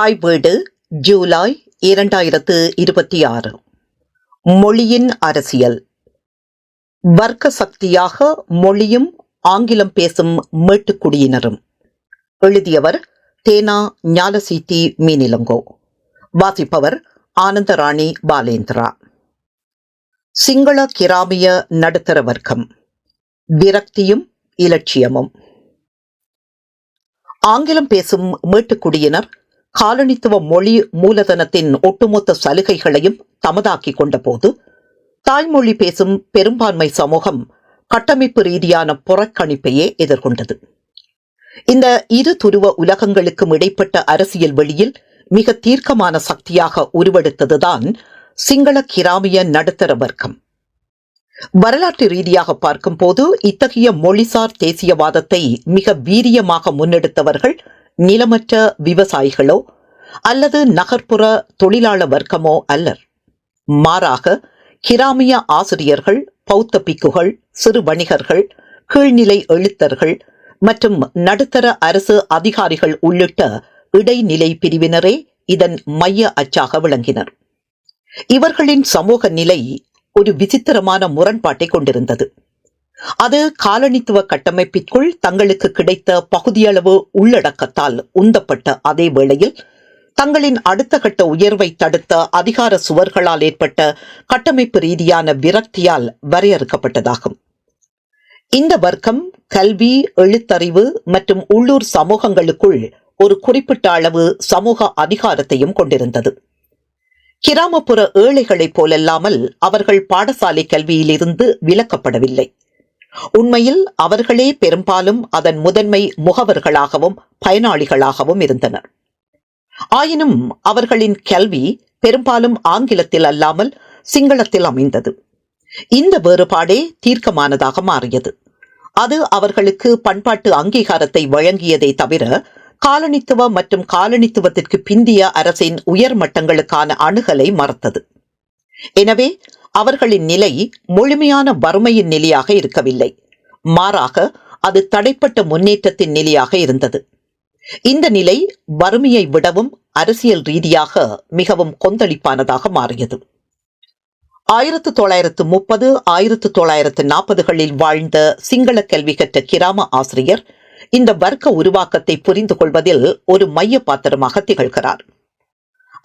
தாய் வீடு ஜூலை 2026. மொழியின் அரசியல். வர்க்க சக்தியாக மொழியும் ஆங்கிலம் பேசும் மேட்டுக்குடியினரும். எழுதியவர் தேனா ஞாலசீத்தி மீனிலங்கோ. வாசிப்பவர் ஆனந்தராணி பாலேந்திரா. சிங்கள கிராமிய நடுத்தர வர்க்கம். விரக்தியும் இலட்சியமும். ஆங்கிலம் பேசும் மேட்டுக்குடியினர் காலனித்துவ மொழி மூலதனத்தின் ஒட்டுமொத்த சலுகைகளையும் தமதாக்கிக் கொண்ட போது, தாய்மொழி பேசும் பெரும்பான்மை சமூகம் கட்டமைப்பு ரீதியான புறக்கணிப்பையே எதிர்கொண்டது. இந்த இரு துருவ உலகங்களுக்கும் இடைப்பட்ட அரசியல் வெளியில் மிக தீர்க்கமான சக்தியாக உருவெடுத்ததுதான் சிங்கள கிராமிய நடுத்தர வர்க்கம். வரலாற்று ரீதியாக பார்க்கும் போது இத்தகைய மொழிசார் தேசியவாதத்தை மிக வீரியமாக முன்னெடுத்தவர்கள் நிலமற்ற விவசாயிகளோ அல்லது நகர்ப்புற தொழிலாளர் வர்க்கமோ அல்லர். மாறாக கிராமிய ஆசிரியர்கள், பௌத்த பிக்குகள், சிறு வணிகர்கள், கீழ்நிலை எழுத்தர்கள் மற்றும் நடுத்தர அரசு அதிகாரிகள் உள்ளிட்ட இடைநிலை பிரிவினரே இதன் மைய அச்சாக விளங்கினர். இவர்களின் சமூக நிலை ஒரு விசித்திரமான முரண்பாட்டை கொண்டிருந்தது. அது காலனித்துவ கட்டமைப்பிற்குள் தங்களுக்கு கிடைத்த பகுதியளவு உள்ளடக்கத்தால் உந்தப்பட்ட அதே வேளையில் தங்களின் அடுத்த கட்ட உயர்வை தடுத்த அதிகார சுவர்களால் ஏற்பட்ட கட்டமைப்பு ரீதியான விரக்தியால் வரையறுக்கப்பட்டதாகும். இந்த வர்க்கம் கல்வி, எழுத்தறிவு மற்றும் உள்ளூர் சமூகங்களுக்குள் ஒரு குறிப்பிட்ட அளவு சமூக அதிகாரத்தையும் கொண்டிருந்தது. கிராமப்புற ஏழைகளைப் போலல்லாமல் அவர்கள் பாடசாலை கல்வியிலிருந்து விலக்கப்படவில்லை. உண்மையில் அவர்களே பெரும்பாலும் அதன் முதன்மை முகவர்களாகவும் பயனாளிகளாகவும் இருந்தனர். ஆயினும் அவர்களின் கல்வி பெரும்பாலும் ஆங்கிலத்தில் அல்லாமல் சிங்களத்தில் அமைந்தது. இந்த வேறுபாடே தீர்க்கமானதாக மாறியது. அது அவர்களுக்கு பண்பாட்டு அங்கீகாரத்தை வழங்கியதை தவிர காலனித்துவ மற்றும் காலனித்துவத்திற்கு பிந்திய அரசின் உயர் மட்டங்களுக்கான அணுகலை மறுத்தது. எனவே அவர்களின் நிலை முழுமையான வறுமையின் நிலையாக இருக்கவில்லை. மாறாக அது தடைப்பட்ட முன்னேற்றத்தின் நிலையாக இருந்தது. இந்த நிலை வறுமையை விடவும் அரசியல் ரீதியாக மிகவும் கொந்தளிப்பானதாக மாறியது. 1930, 1940களில் வாழ்ந்த சிங்கள கல்வி கற்ற கிராம ஆசிரியர் இந்த வர்க்க உருவாக்கத்தை புரிந்து கொள்வதில் ஒரு மைய பாத்திரமாக திகழ்கிறார்.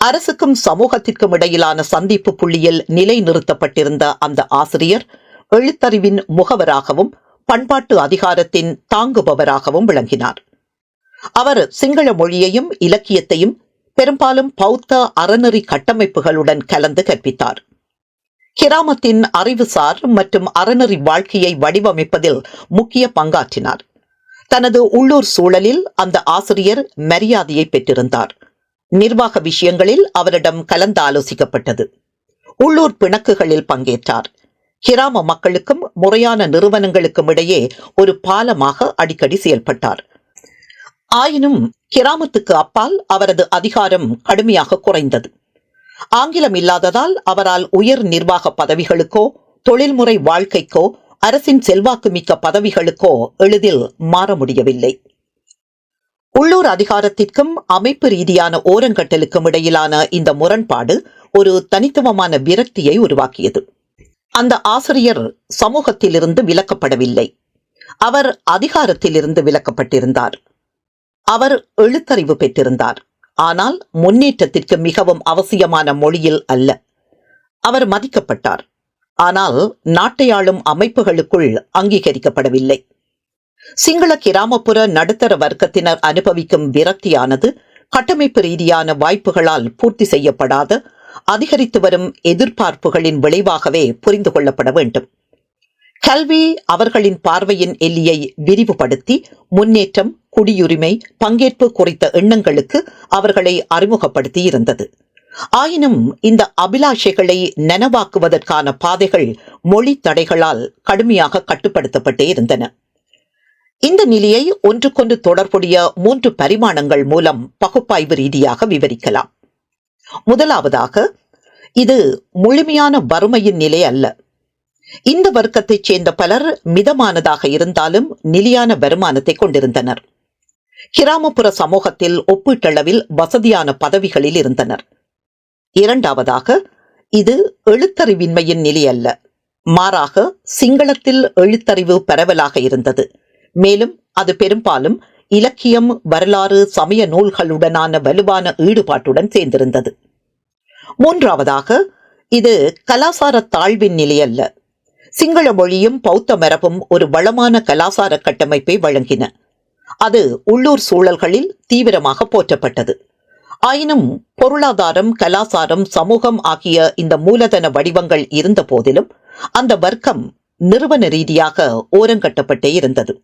அரசுக்கும் சமூகத்திற்கும் இடையிலான சந்திப்பு புள்ளியில் நிலைநிறுத்தப்பட்டிருந்த அந்த ஆசிரியர் எழுத்தறிவின் முகவராகவும் பண்பாட்டு அதிகாரத்தின் தாங்குபவராகவும் விளங்கினார். அவர் சிங்கள மொழியையும் இலக்கியத்தையும் பெரும்பாலும் பௌத்த அறநெறி கட்டமைப்புகளுடன் கலந்து கற்பித்தார். கிராமத்தின் அறிவுசார் மற்றும் அறநெறி வாழ்க்கையை வடிவமைப்பதில் முக்கிய பங்காற்றினார். தனது உள்ளூர் சூழலில் அந்த ஆசிரியர் மரியாதையை பெற்றிருந்தார். நிர்வாக விஷயங்களில் அவரிடம் கலந்தாலோசிக்கப்பட்டது. உள்ளூர் பிணக்குகளில் பங்கேற்றார். கிராம மக்களுக்கும் முறையான நிறுவனங்களுக்கும் இடையே ஒரு பாலமாக அடிக்கடி செயல்பட்டார். ஆயினும் கிராமத்துக்கு அப்பால் அவரது அதிகாரம் கடுமையாக குறைந்தது. ஆங்கிலம் இல்லாததால் அவரால் உயர் நிர்வாக பதவிகளுக்கோ தொழில்முறை வாழ்க்கைக்கோ அரசின் செல்வாக்கு மிக்க பதவிகளுக்கோ எளிதில் மாற முடியவில்லை. உள்ளூர் அதிகாரத்திற்கும் அமைப்பு ரீதியான ஓரங்கட்டலுக்கும் இடையிலான இந்த முரண்பாடு ஒரு தனித்துவமான விரக்தியை உருவாக்கியது. அந்த ஆசிரியர் சமூகத்திலிருந்து விலக்கப்படவில்லை. அவர் அதிகாரத்திலிருந்து விலக்கப்பட்டிருந்தார். அவர் எழுத்தறிவு பெற்றிருந்தார். ஆனால் முன்னேற்றத்திற்கு மிகவும் அவசியமான மொழியில் அல்ல. அவர் மதிக்கப்பட்டார். ஆனால் நாட்டை ஆளும் அமைப்புகளுக்குள் அங்கீகரிக்கப்படவில்லை. சிங்கள கிராமப்புற நடுத்தர வர்க்கத்தினர் அனுபவிக்கும் விரக்தியானது கட்டமைப்பு ரீதியான வாய்ப்புகளால் பூர்த்தி செய்யப்படாத அதிகரித்து வரும் எதிர்பார்ப்புகளின் விளைவாகவே புரிந்து கொள்ளப்பட வேண்டும். கல்வி அவர்களின் பார்வையின் எல்லையை விரிவுபடுத்தி முன்னேற்றம், குடியுரிமை, பங்கேற்பு குறித்த எண்ணங்களுக்கு அவர்களை அறிமுகப்படுத்தி இருந்தது. ஆயினும் இந்த அபிலாஷைகளை நனவாக்குவதற்கான பாதைகள் மொழி தடைகளால் கடுமையாக கட்டுப்படுத்தப்பட்டே இருந்தன. இந்த நிலையை ஒன்றுக்கொன்று தொடர்புடைய 3 பரிமாணங்கள் மூலம் பகுப்பாய்வு ரீதியாக விவரிக்கலாம். முதலாவதாக, இது முழுமையான வறுமையின் நிலை அல்ல. இந்த வர்க்கத்தைச் சேர்ந்த பலர் மிதமானதாக இருந்தாலும் நிலையான வருமானத்தை கொண்டிருந்தனர். கிராமப்புற சமூகத்தில் ஒப்பீட்டளவில் வசதியான பதவிகளில் இருந்தனர். இரண்டாவதாக, இது எழுத்தறிவின்மையின் நிலை அல்ல, மாறாக சிங்களத்தில் எழுத்தறிவு பரவலாக இருந்தது. மேலும் அது பெரும்பாலும் இலக்கியம், வரலாறு, சமய நூல்களுடனான வலுவான ஈடுபாட்டுடன் சேர்ந்திருந்தது. மூன்றாவதாக, இது கலாசார தாழ்வின் நிலை அல்ல. சிங்கள மொழியும் பௌத்த மரபும் ஒரு வளமான கலாசார கட்டமைப்பை வழங்கின. அது உள்ளூர் சூழல்களில் தீவிரமாக போற்றப்பட்டது. ஆயினும் பொருளாதாரம், கலாசாரம், சமூகம் ஆகிய இந்த மூலதன வடிவங்கள் இருந்த போதிலும் அந்த வர்க்கம் நிறுவன ரீதியாக ஓரங்கட்டப்பட்டே இருந்தது.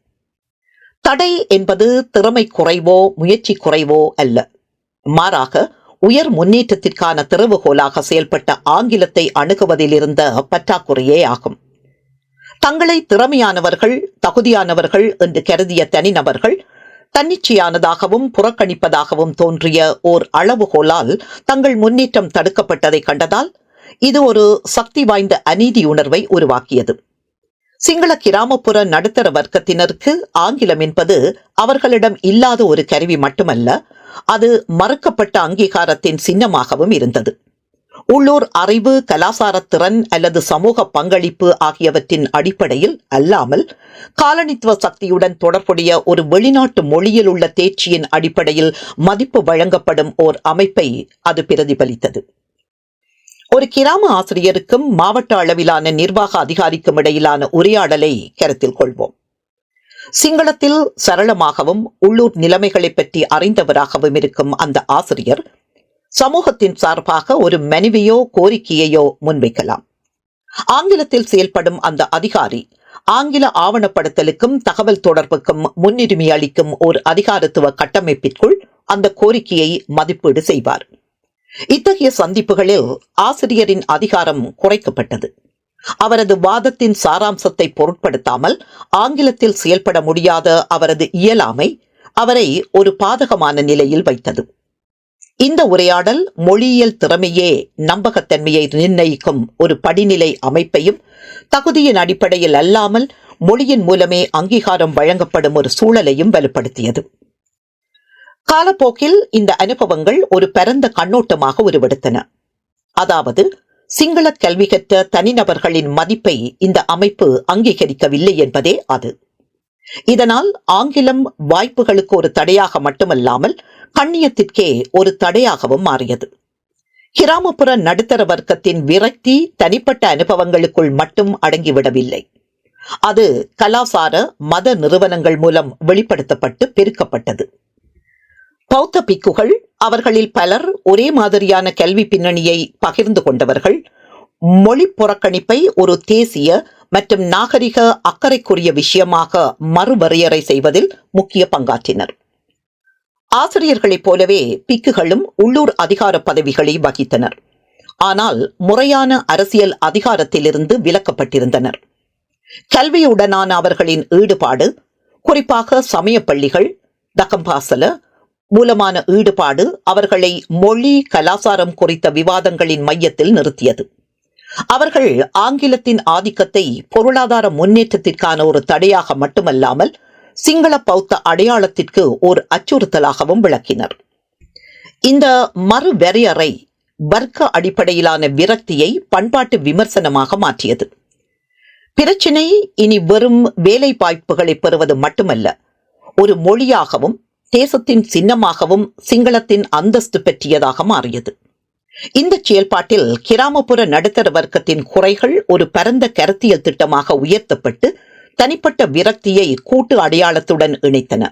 தடை என்பது திறமை குறைவோ முயற்சி குறைவோ அல்ல, மாறாக உயர் முன்னேற்றத்திற்கான திறவுகோலாக செயல்பட்ட ஆங்கிலத்தை அணுகுவதில் இருந்த பற்றாக்குறையே ஆகும். தங்களை திறமையானவர்கள், தகுதியானவர்கள் என்று கருதிய தனிநபர்கள் தன்னிச்சையானதாகவும் புறக்கணிப்பதாகவும் தோன்றிய ஓர் அளவுகோலால் தங்கள் முன்னேற்றம் தடுக்கப்பட்டதை கண்டதால் இது ஒரு சக்தி வாய்ந்த அநீதி உணர்வை உருவாக்கியது. சிங்கள கிராமப்புற நடுத்தர வர்க்கத்தினருக்கு ஆங்கிலம் என்பது அவர்களிடம் இல்லாத ஒரு கருவி மட்டுமல்ல, அது மறுக்கப்பட்ட அங்கீகாரத்தின் சின்னமாகவும் இருந்தது. உள்ளூர் அறிவு, கலாசார திறன் அல்லது சமூக பங்களிப்பு ஆகியவற்றின் அடிப்படையில் அல்லாமல் காலனித்துவ சக்தியுடன் தொடர்புடைய ஒரு வெளிநாட்டு மொழியில் உள்ள தேர்ச்சியின் அடிப்படையில் மதிப்பு வழங்கப்படும் ஓர் அமைப்பை அது பிரதிபலித்தது. ஒரு கிராம ஆசிரியருக்கும் மாவட்ட அளவிலான நிர்வாக அதிகாரிக்கும் இடையிலான உரையாடலை கருத்தில் கொள்வோம். சிங்களத்தில் சரளமாகவும் உள்ளூர் நிலைமைகளை பற்றி அறிந்தவராகவும் இருக்கும் அந்த ஆசிரியர் சமூகத்தின் சார்பாக ஒரு மனுவையோ கோரிக்கையையோ முன்வைக்கலாம். ஆங்கிலத்தில் செயல்படும் அந்த அதிகாரி ஆங்கில ஆவணப்படுத்தலுக்கும் தகவல் தொடர்புக்கும் முன்னுரிமை அளிக்கும் ஒரு அதிகாரத்துவ கட்டமைப்பிற்குள் அந்த கோரிக்கையை மதிப்பீடு செய்வார். இத்தகைய சந்திப்புகளில் ஆசிரியரின் அதிகாரம் குறைக்கப்பட்டது. அவரது வாதத்தின் சாராம்சத்தை பொருட்படுத்தாமல் ஆங்கிலத்தில் செயல்பட முடியாத அவரது இயலாமை அவரை ஒரு பாதகமான நிலையில் வைத்தது. இந்த உரையாடல் மொழியியல் திறமையே நம்பகத்தன்மையை நிர்ணயிக்கும் ஒரு படிநிலை அமைப்பையும், தகுதியின் அடிப்படையில் அல்லாமல் மொழியின் மூலமே அங்கீகாரம் வழங்கப்படும் ஒரு சூழலையும் வலுப்படுத்தியது. காலப்போக்கில் இந்த அனுபவங்கள் ஒரு பரந்த கண்ணோட்டமாக உருவெடுத்தன. அதாவது, சிங்கள கல்வி கற்ற தனிநபர்களின் மதிப்பை இந்த அமைப்பு அங்கீகரிக்கவில்லை என்பதே அது. இதனால் ஆங்கிலம் வாய்ப்புகளுக்கு ஒரு தடையாக மட்டுமல்லாமல் கண்ணியத்திற்கே ஒரு தடையாகவும் மாறியது. கிராமப்புற நடுத்தர வர்க்கத்தின் விரக்தி தனிப்பட்ட அனுபவங்களுக்குள் மட்டும் அடங்கிவிடவில்லை. அது கலாசார மத நிறுவனங்கள் மூலம் வெளிப்படுத்தப்பட்டு பெருக்கப்பட்டது. பௌத்த பிக்குகள், அவர்களில் பலர் ஒரே மாதிரியான கல்வி பின்னணியை பகிர்ந்து கொண்டவர்கள், மொழி புறக்கணிப்பை ஒரு தேசிய மற்றும் நாகரிக அக்கறைக்குரிய விஷயமாக மறுவரையறை செய்வதில் முக்கிய பங்காற்றினர். ஆசிரியர்களைப் போலவே பிக்குகளும் உள்ளூர் அதிகார பதவிகளை வகித்தனர். ஆனால் முறையான அரசியல் அதிகாரத்திலிருந்து விலக்கப்பட்டிருந்தனர். கல்வியுடனான அவர்களின் ஈடுபாடு, குறிப்பாக சமய பள்ளிகள், தகம்பாசல மூலமான ஈடுபாடு அவர்களை மொழி, கலாசாரம் குறித்த விவாதங்களின் மையத்தில் நிறுத்தியது. அவர்கள் ஆங்கிலத்தின் ஆதிக்கத்தை பொருளாதார முன்னேற்றத்திற்கான ஒரு தடையாக மட்டுமல்லாமல் சிங்கள பௌத்த அடையாளத்திற்கு ஒரு அச்சுறுத்தலாகவும் விளக்கினர். இந்த மறுவரையறை வர்க்க அடிப்படையிலான விரக்தியை பண்பாட்டு விமர்சனமாக மாற்றியது. பிரச்சினை இனி வெறும் வேலை வாய்ப்புகளை பெறுவது மட்டுமல்ல, ஒரு மொழியாகவும் தேசத்தின் சின்னமாகவும் சிங்களத்தின் அந்தஸ்து பற்றியதாக மாறியது. இந்த செயல்பாட்டில் கிராமப்புற நடுத்தர வர்க்கத்தின் குறைகள் ஒரு பரந்த கருத்தியல் திட்டமாக உயர்த்தப்பட்டு தனிப்பட்ட விரக்தியை கூட்டு அடையாளத்துடன் இணைத்தன.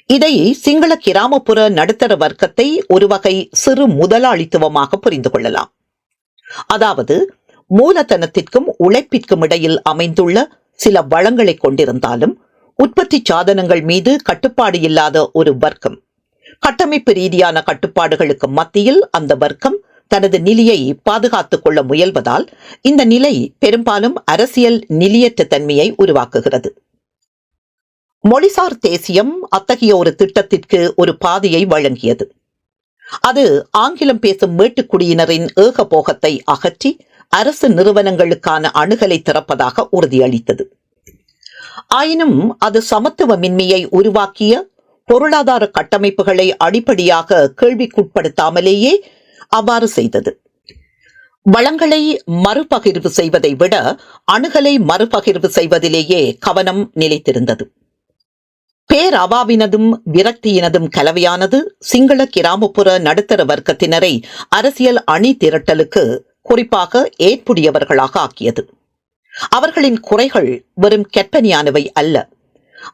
இதை சிங்கள கிராமப்புற நடுத்தர வர்க்கத்தை ஒரு வகை சிறு முதலாளித்துவமாக புரிந்து கொள்ளலாம். அதாவது, மூலதனத்திற்கும் உழைப்பிற்கும் இடையில் அமைந்துள்ள சில வளங்களை கொண்டிருந்தாலும் உற்பத்தி சாதனங்கள் மீது கட்டுப்பாடு இல்லாத ஒரு வர்க்கம். கட்டமைப்பு ரீதியான கட்டுப்பாடுகளுக்கு மத்தியில் அந்த வர்க்கம் தனது நிலையை பாதுகாத்துக் கொள்ள முயல்வதால் இந்த நிலை பெரும்பாலும் அரசியல் நிலையற்ற தன்மையை உருவாக்குகிறது. மொழிசார் தேசியம் அத்தகைய ஒரு திட்டத்திற்கு ஒரு பாதையை வழங்கியது. அது ஆங்கிலம் பேசும் மேட்டுக்குடியினரின் ஏகபோகத்தை அகற்றி அரசு நிறுவனங்களுக்கான அணுகலை திறப்பதாக உறுதியளித்தது. ஆயினும் அது சமத்துவமின்மையை உருவாக்கிய பொருளாதார கட்டமைப்புகளை அடிப்படையாக கேள்விக்குட்படுத்தாமலேயே அவ்வாறு செய்தது. வளங்களை மறுபகிர்வு செய்வதை விட அணுகலை மறுபகிர்வு செய்வதிலேயே கவனம் நிலைத்திருந்தது. பேரவாவினதும் விரக்தியினதும் கலவையானது சிங்கள கிராமப்புற நடுத்தர வர்க்கத்தினரை அரசியல் அணி திரட்டலுக்கு குறிப்பாக ஏற்புடையவர்களாக ஆக்கியது. அவர்களின் குறைகள் வெறும் கற்பனையானவை அல்ல.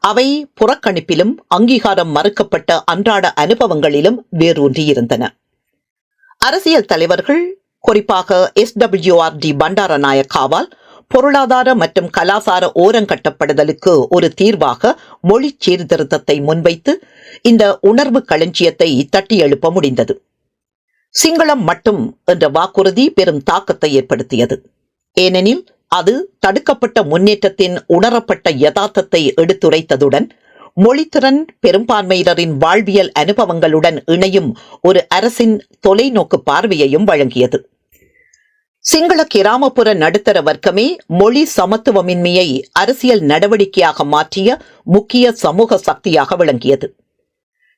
அவை புறக்கணிப்பிலும் அங்கீகாரம் மறுக்கப்பட்ட அன்றாட அனுபவங்களிலும் வேரூன்றியிருந்தன. அரசியல் தலைவர்கள், குறிப்பாக SWRD பண்டாரநாயக்காவால் பொருளாதார மற்றும் கலாசார ஓரங்கட்டப்படுதலுக்கு ஒரு தீர்வாக மொழி சீர்திருத்தத்தை முன்வைத்து இந்த உணர்வு களஞ்சியத்தை தட்டி எழுப்ப முடிந்தது. சிங்களம் மட்டும் என்ற வாக்குறுதி பெரும் தாக்கத்தை ஏற்படுத்தியது. ஏனெனில் அது தடுக்கப்பட்ட முன்னேற்றத்தின் உணரப்பட்ட யதார்த்தத்தை எடுத்துரைத்ததுடன் மொழித்திறன் பெரும்பான்மையினரின் வாழ்வியல் அனுபவங்களுடன் இணையும் ஒரு அரசின் தொலைநோக்கு பார்வையையும் வழங்கியது. சிங்கள கிராமப்புற நடுத்தர வர்க்கமே மொழி சமத்துவமின்மையை அரசியல் நடவடிக்கையாக மாற்றிய முக்கிய சமூக சக்தியாக விளங்கியது.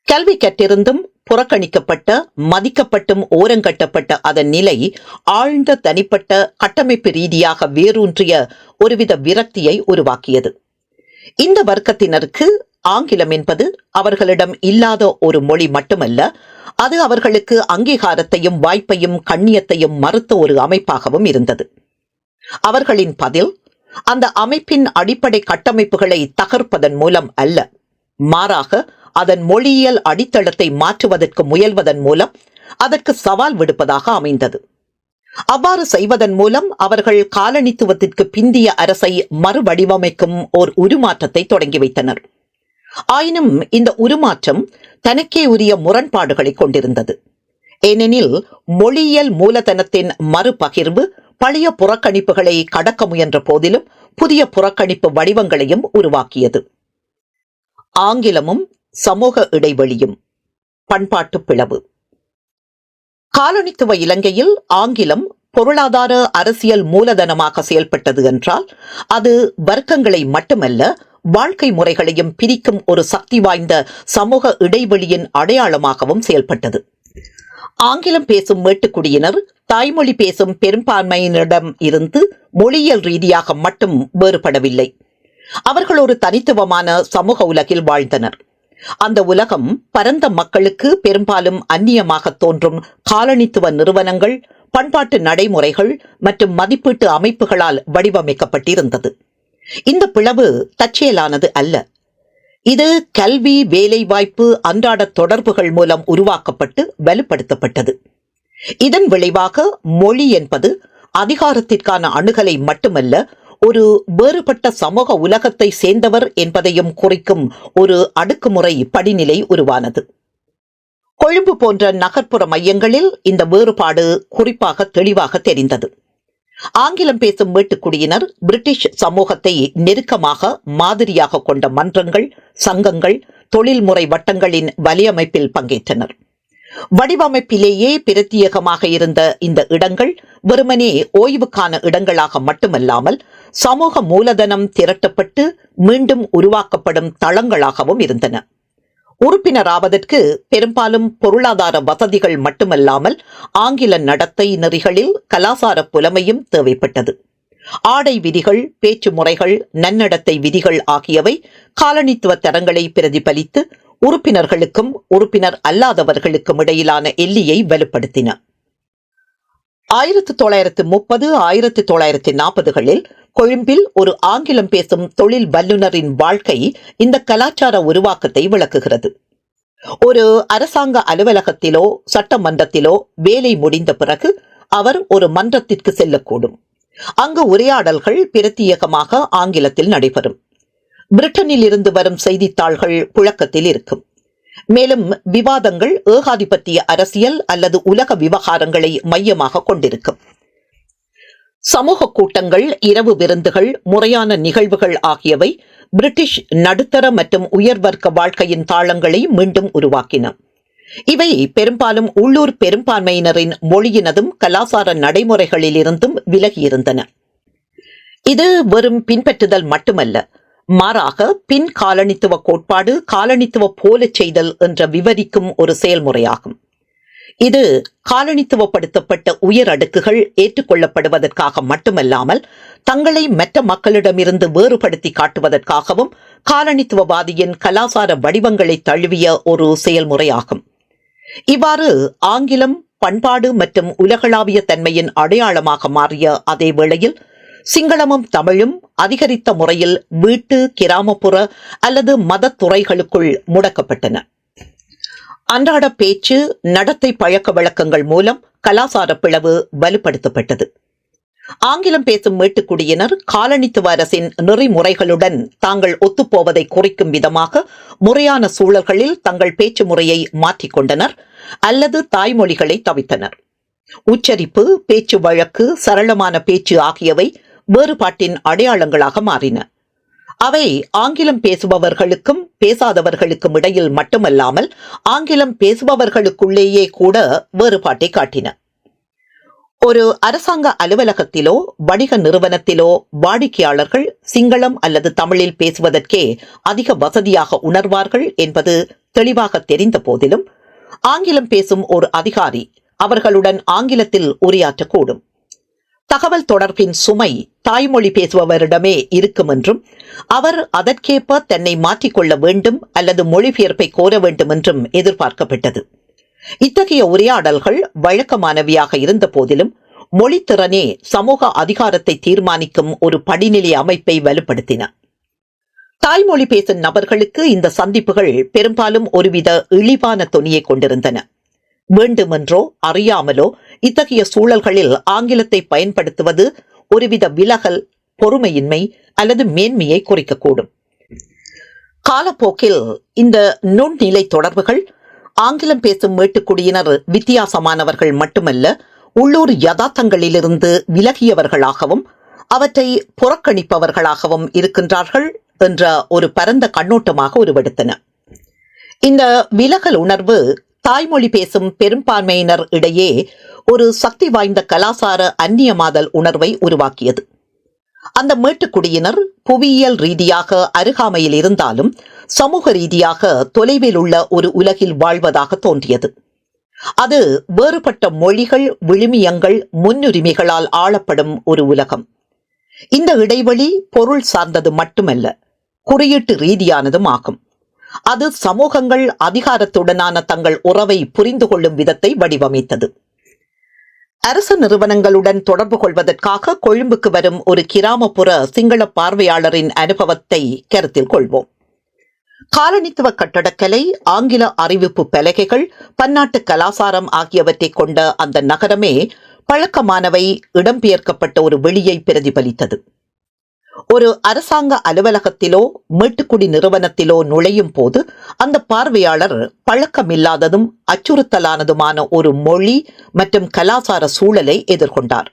கல்வி கற்றிருந்தும் புறக்கணிக்கப்பட்ட, மதிக்கப்பட்டும் ஓரங்கட்டப்பட்ட அதன் நிலை ஆழ்ந்த தனிப்பட்ட கட்டமைப்பு ரீதியாக வேரூன்றிய ஒருவித விரக்தியை உருவாக்கியது. இந்த வர்க்கத்தினருக்கு ஆங்கிலம் என்பது அவர்களிடம் இல்லாத ஒரு மொழி மட்டுமல்ல, அது அவர்களுக்கு அங்கீகாரத்தையும் வாய்ப்பையும் கண்ணியத்தையும் மறுத்த ஒரு அமைப்பாகவும் இருந்தது. அவர்களின் பதில் அந்த அமைப்பின் அடிப்படை கட்டமைப்புகளை தகர்ப்பதன் மூலம் அல்ல, மாறாக அதன் மொழியியல் அடித்தளத்தை மாற்றுவதற்கு முயல்வதன் மூலம் அதற்கு சவால் விடுப்பதாக அமைந்தது. அவ்வாறு செய்வதன் மூலம் அவர்கள் காலனித்துவத்திற்கு பிந்திய அரசை மறுவடிவமைக்கும் ஓர் உருமாற்றத்தை தொடங்கி வைத்தனர். ஆயினும் இந்த உருமாற்றம் தனக்கே உரிய முரண்பாடுகளை கொண்டிருந்தது. ஏனெனில் மொழியியல் மூலதனத்தின் மறுபகிர்வு பழைய புறக்கணிப்புகளை கடக்க முயன்ற போதிலும் புதிய புறக்கணிப்பு வடிவங்களையும் உருவாக்கியது. ஆங்கிலமும் சமூக இடைவெளியும். பண்பாட்டு பிளவு. காலனித்துவ இலங்கையில் ஆங்கிலம் பொருளாதார அரசியல் மூலதனமாக செயல்பட்டது என்றால் அது வர்க்கங்களை மட்டுமல்ல, வாழ்க்கை முறைகளையும் பிரிக்கும் ஒரு சக்தி வாய்ந்த சமூக இடைவெளியின் அடையாளமாகவும் செயல்பட்டது. ஆங்கிலம் பேசும் மேட்டுக்குடியினர் தாய்மொழி பேசும் பெரும்பான்மையினரிடம் இருந்து மொழியியல் ரீதியாக மட்டும் வேறுபடவில்லை. அவர்கள் ஒரு தனித்துவமான சமூக உலகில் வாழ்ந்தனர். அந்த உலகம் பரந்த மக்களுக்கு பெரும்பாலும் அந்நியமாக தோன்றும் காலனித்துவ நிறுவனங்கள், பண்பாட்டு நடைமுறைகள் மற்றும் மதிப்பீட்டு அமைப்புகளால் வடிவமைக்கப்பட்டிருந்தது. இந்த பிளவு தற்செயலானது அல்ல. இது கல்வி, வேலைவாய்ப்பு, அன்றாட தொடர்புகள் மூலம் உருவாக்கப்பட்டு வலுப்படுத்தப்பட்டது. இதன் விளைவாக மொழி என்பது அதிகாரத்திற்கான அணுகலை மட்டுமல்ல, ஒரு வேறுபட்ட சமூக உலகத்தை சேர்ந்தவர் என்பதையும் குறிக்கும் ஒரு அடுக்குமுறை படிநிலை உருவானது. கொழும்பு போன்ற நகர்ப்புற மையங்களில் இந்த வேறுபாடு குறிப்பாக தெளிவாக தெரிந்தது. ஆங்கிலம் பேசும் மேட்டுக்குடியினர் பிரிட்டிஷ் சமூகத்தை நெருக்கமாக மாதிரியாக கொண்ட மன்றங்கள், சங்கங்கள், தொழில்முறை வட்டங்களின் வலையமைப்பில் பங்கேற்றனர். வடிவமைப்பிலேயே பிரத்யேகமாக இருந்த இந்த இடங்கள் வெறுமனே ஓய்வுக்கான இடங்களாக மட்டுமல்லாமல் சமூக மூலதனம் திரட்டப்பட்டு மீண்டும் உருவாக்கப்படும் தளங்களாகவும் இருந்தன. உறுப்பினராவதற்கு பெரும்பாலும் பொருளாதார வசதிகள் மட்டுமல்லாமல் ஆங்கில நடத்தை நெறிகளில் கலாசார புலமையும் தேவைப்பட்டது. ஆடை விதிகள், பேச்சு முறைகள், நன்னடத்தை விதிகள் ஆகியவை காலனித்துவ தரங்களை பிரதிபலித்து உறுப்பினர்களுக்கும் உறுப்பினர் அல்லாதவர்களுக்கும் இடையிலான எல்லையை வலுப்படுத்தின. 1930, 1940களில் கொழும்பில் ஒரு ஆங்கிலம் பேசும் தொழில் வல்லுநரின் வாழ்க்கை இந்த கலாச்சார உருவாக்கத்தை விளக்குகிறது. ஒரு அரசாங்க அலுவலகத்திலோ சட்டமன்றத்திலோ வேலை முடிந்த பிறகு அவர் ஒரு மன்றத்திற்கு செல்லக்கூடும். அங்கு உரையாடல்கள் பிரத்யேகமாக ஆங்கிலத்தில் நடைபெறும். பிரிட்டனில் இருந்து வரும் செய்தித்தாள்கள் புழக்கத்தில் இருக்கும். மேலும் விவாதங்கள் ஏகாதிபத்திய அரசியல் அல்லது உலக விவகாரங்களை மையமாக கொண்டிருக்கும். சமூக கூட்டங்கள், இரவு விருந்துகள், முறையான நிகழ்வுகள் ஆகியவை பிரிட்டிஷ் நடுத்தர மற்றும் உயர்வர்க்க வாழ்க்கையின் தாளங்களை மீண்டும் உருவாக்கின. இவை பெரும்பாலும் உள்ளூர் பெரும்பான்மையினரின் மொழியினதும் கலாசார நடைமுறைகளிலிருந்தும் விலகியிருந்தன. இது வெறும் பின்பற்றுதல் மட்டுமல்ல, மாறாக பின் காலனித்துவ கோட்பாடு காலனித்துவ போலச் செய்தல் என்ற விவரிக்கும் ஒரு செயல்முறையாகும். இது காலனித்துவப்படுத்தப்பட்ட உயர் அடுக்குகள் ஏற்றுக்கொள்ளப்படுவதற்காக மட்டுமல்லாமல் தங்களை மற்ற மக்களிடமிருந்து வேறுபடுத்தி காட்டுவதற்காகவும் காலனித்துவவாதியின் கலாசார வடிவங்களை தழுவிய ஒரு செயல்முறையாகும். இவ்வாறு ஆங்கிலம் பண்பாடு மற்றும் உலகளாவிய தன்மையின் அடையாளமாக மாறிய அதே வேளையில் சிங்களமும் தமிழும் அதிகரித்த முறையில் வீட்டு, கிராமப்புற அல்லது மதத் துறைகளுக்குள் முடக்கப்பட்டன. அன்றாட பேச்சு, நடத்தை பழக்க வழக்கங்கள் மூலம் கலாசார பிளவு வலுப்படுத்தப்பட்டது. ஆங்கிலம் பேசும் மேட்டுக்குடியினர் காலனித்துவ அரசின் நெறிமுறைகளுடன் தாங்கள் ஒத்துப்போவதை குறிக்கும் விதமாக முறையான சூழல்களில் தங்கள் பேச்சு முறையை மாற்றிக்கொண்டனர் அல்லது தாய்மொழிகளை தவித்தனர். உச்சரிப்பு, பேச்சு வழக்கு, சரளமான பேச்சு ஆகியவை வேறுபாட்டின் அடையாளங்களாக மாறின. அவை ஆங்கிலம் பேசுபவர்களுக்கும் பேசாதவர்களுக்கும் இடையில் மட்டுமல்லாமல் ஆங்கிலம் பேசுபவர்களுக்குள்ளேயே கூட வேறுபாட்டை காட்டின. ஒரு அரசாங்க அலுவலகத்திலோ வணிக நிறுவனத்திலோ வாடிக்கையாளர்கள் சிங்களம் அல்லது தமிழில் பேசுவதற்கே அதிக வசதியாக உணர்வார்கள் என்பது தெளிவாக தெரிந்த போதிலும் ஆங்கிலம் பேசும் ஒரு அதிகாரி அவர்களுடன் ஆங்கிலத்தில் உரையாற்றக்கூடும். தகவல் தொடர்பின் சுமை தாய்மொழி பேசுபவரிடமே இருக்கும் என்றும் அவர் அதற்கேற்ப தன்னை மாற்றிக்கொள்ள வேண்டும் அல்லது மொழிபெயர்ப்பை கோர வேண்டும் என்றும் எதிர்பார்க்கப்பட்டது. இத்தகைய உரையாடல்கள் வழக்கமானவையாக இருந்த போதிலும் மொழித்திறனே சமூக அதிகாரத்தை தீர்மானிக்கும் ஒரு படிநிலை அமைப்பை வலுப்படுத்தின. தாய்மொழி பேசும் நபர்களுக்கு இந்த சந்திப்புகள் பெரும்பாலும் ஒருவித இழிவான தொனியை கொண்டிருந்தன. வேண்டுமென்றோ அறியாமலோ இத்தகைய சூழல்களில் ஆங்கிலத்தை பயன்படுத்துவது ஒருவித விலகல், பொறுமையின்மை அல்லது மேன்மையை குறிக்கக்கூடும். காலப்போக்கில் இந்த நுண்ணிலை தொடர்புகள் ஆங்கிலம் பேசும் மேட்டுக்குடியினர் வித்தியாசமானவர்கள் மட்டுமல்ல, உள்ளூர் யதார்த்தங்களிலிருந்து விலகியவர்களாகவும் அவற்றை புறக்கணிப்பவர்களாகவும் இருக்கின்றார்கள் என்ற ஒரு பரந்த கண்ணோட்டமாக உருவெடுத்தன. இந்த விலகல் உணர்வு தாய்மொழி பேசும் பெரும்பான்மையினர் இடையே ஒரு சக்தி வாய்ந்த கலாசார அந்நியமாதல் உணர்வை உருவாக்கியது. அந்த மேட்டுக்குடியினர் புவியியல் ரீதியாக அருகாமையில் இருந்தாலும் சமூக ரீதியாக தொலைவில் உள்ள ஒரு உலகில் வாழ்வதாக தோன்றியது. அது வேறுபட்ட மொழிகள், விழுமியங்கள், முன்னுரிமைகளால் ஆளப்படும் ஒரு உலகம். இந்த இடைவெளி பொருள் சார்ந்தது மட்டுமல்ல, குறியீட்டு ரீதியானதும் ஆகும். அது சமூகங்கள் அதிகாரத்துடனான தங்கள் உறவை புரிந்து கொள்ளும் விதத்தை வடிவமைத்தது. அரசு நிறுவனங்களுடன் தொடர்பு கொள்வதற்காக கொழும்புக்கு வரும் ஒரு கிராமப்புற சிங்கள பார்வையாளரின் அனுபவத்தை கருத்தில் கொள்வோம். காலனித்துவ கட்டடக்கலை, ஆங்கில அறிவிப்பு பலகைகள், பன்னாட்டு கலாசாரம் ஆகியவற்றை கொண்ட அந்த நகரமே பழக்கமானவை இடம்பெயர்க்கப்பட்ட ஒரு வெளியை பிரதிபலித்தது. ஒரு அரசாங்க அலுவலகத்திலோ மேட்டுக்குடி நிறுவனத்திலோ நுழையும் போது அந்த பார்வையாளர் பழக்கமில்லாததும் அச்சுறுத்தலானதுமான ஒரு மொழி மற்றும் கலாசார சூழலை எதிர்கொண்டார்.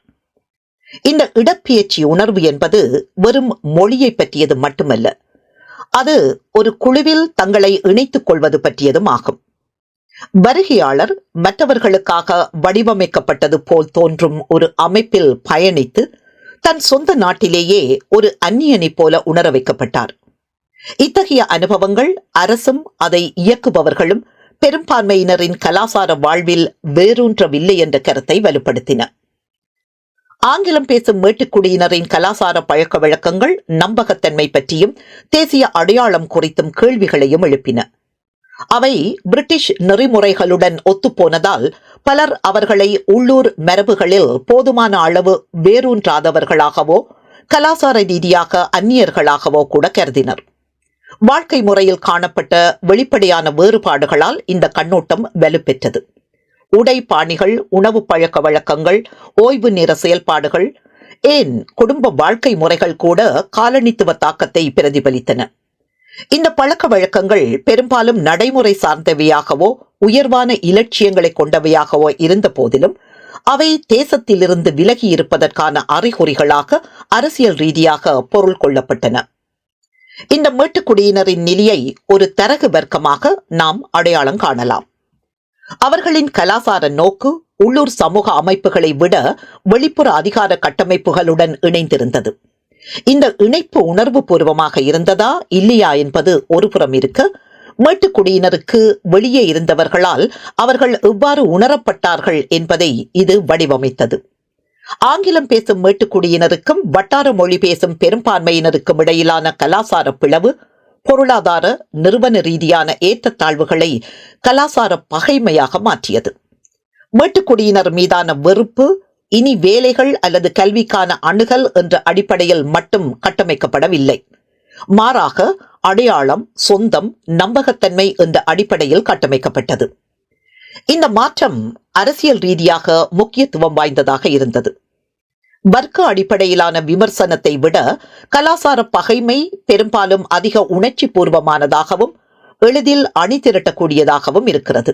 இந்த இடப்பெயர்ச்சி உணர்வு என்பது வெறும் மொழியை பற்றியது மட்டுமல்ல, அது ஒரு குழுவில் தங்களை இணைத்துக் கொள்வது பற்றியதும் ஆகும். வருகையாளர் மற்றவர்களுக்காக வடிவமைக்கப்பட்டது போல் தோன்றும் ஒரு அமைப்பில் பயணித்து தன் சொந்த நாட்டிலேயே ஒரு அந்நியனைப் போல உணர வைக்கப்பட்டார். இத்தகைய அனுபவங்கள் அரசும் அதை இயக்குபவர்களும் பெரும்பான்மையினரின் கலாசார வாழ்வில் வேரூன்றவில்லை என்ற கருத்தை வலுப்படுத்தின. ஆங்கிலம் பேசும் மேட்டுக்குடியினரின் கலாசார பழக்க வழக்கங்கள் நம்பகத்தன்மை பற்றியும் தேசிய அடையாளம் குறித்தும் கேள்விகளையும் எழுப்பின. அவை பிரிட்டிஷ் நெறிமுறைகளுடன் ஒத்துப்போனதால் பலர் அவர்களை உள்ளூர் மரபுகளில் போதுமான அளவு வேரூன்றாதவர்களாகவோ கலாசார ரீதியாக அந்நியர்களாகவோ கூட கருதினர். வாழ்க்கை முறையில் காணப்பட்ட வெளிப்படையான வேறுபாடுகளால் இந்த கண்ணோட்டம் வலுப்பெற்றது. உடை பாணிகள், உணவு பழக்க வழக்கங்கள், ஓய்வு நேர செயல்பாடுகள், ஏன் குடும்ப வாழ்க்கை முறைகள் கூட காலனித்துவ தாக்கத்தை பிரதிபலித்தன. இந்த பழக்க வழக்கங்கள் பெரும்பாலும் நடைமுறை சார்ந்தவையாகவோ உயர்வான இலட்சியங்களை கொண்டவையாகவோ இருந்த போதிலும் அவை தேசத்திலிருந்து விலகி இருப்பதற்கான அறிகுறிகளாக அரசியல் ரீதியாக பொருள் கொள்ளப்பட்டன. இந்த மேட்டுக்குடியினரின் நிலையை ஒரு தரகு வர்க்கமாக நாம் அடையாளம் காணலாம். அவர்களின் கலாசார நோக்கு உள்ளூர் சமூக அமைப்புகளை விட வெளிப்புற அதிகார கட்டமைப்புகளுடன் இணைந்திருந்தது. இந்த இணைப்பு உணர்வு பூர்வமாக இருந்ததா இல்லையா என்பது ஒருபுறம் இருக்க, மேட்டுக்குடியினருக்கு வெளியே இருந்தவர்களால் அவர்கள் எவ்வாறு உணரப்பட்டார்கள் என்பதை இது வடிவமைத்தது. ஆங்கிலம் பேசும் மேட்டுக்குடியினருக்கும் வட்டார மொழி பேசும் பெரும்பான்மையினருக்கும் இடையிலான கலாசார பிளவு பொருளாதார நிறுவன ரீதியான ஏற்றத்தாழ்வுகளை கலாசார பகைமையாக மாற்றியது. மேட்டுக்குடியினர் மீதான வெறுப்பு இனி வேலைகள் அல்லது கல்விக்கான அணுகல் என்ற அடிப்படையில் மட்டும் கட்டமைக்கப்படவில்லை. மாறாக அடையாளம், சொந்தம், நம்பகத்தன்மை என்ற அடிப்படையில் கட்டமைக்கப்பட்டது. இந்த மாற்றம் அரசியல் ரீதியாக முக்கியத்துவம் வாய்ந்ததாக இருந்தது. வர்க்க அடிப்படையிலான விமர்சனத்தை விட கலாசார பகைமை பெரும்பாலும் அதிக உணர்ச்சி பூர்வமானதாகவும் எளிதில் அணி திரட்டக்கூடியதாகவும் இருக்கிறது.